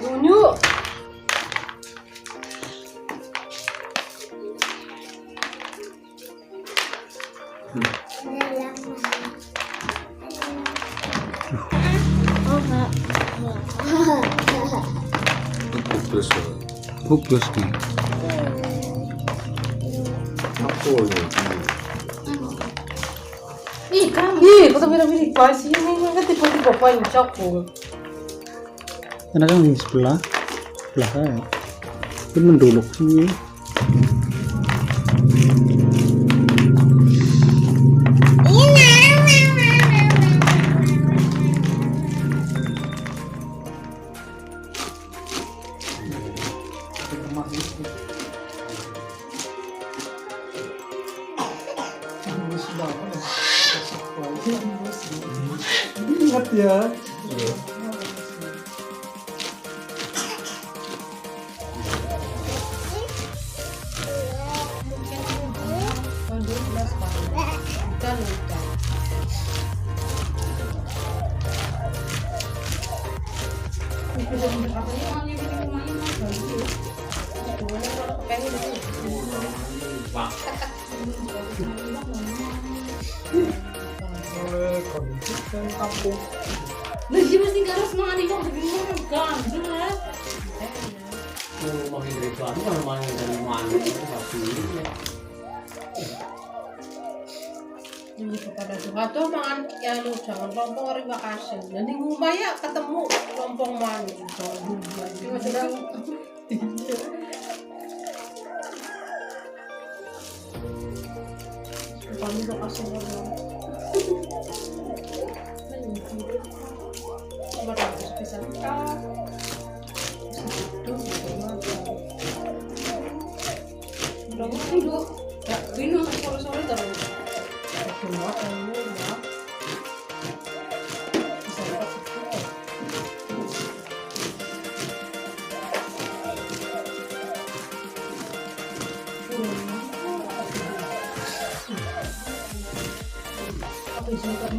Nunyu. Hopeless nih. Ih, kata mirip-mirip pas ini kan tipe-tipe pancak kok. Karena kan di sebelah saya. Itu menduluk sini. Ingat ya. Kampung. Lagi mesti harus mandi kok bingung kan, jelas. Makin dari baru kan main dari mana itu pasti. Ini kepada Tuhan tuh mangan ya lu jangan lompong terima kasih. Nanti ngumpai ya ketemu lompong mani. Cuma sedang. Kami udah kasih ngomong. Coba harus bisa buka. Udah dulu. Ya, bingung sore-sore terus. Cuma kamu ya. Bisa dapat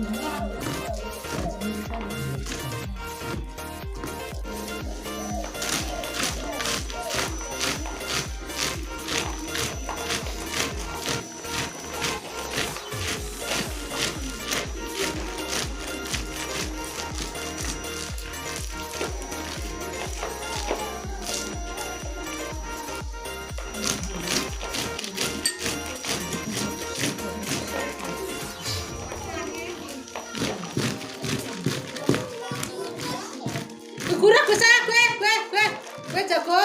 kurang besar gue jago.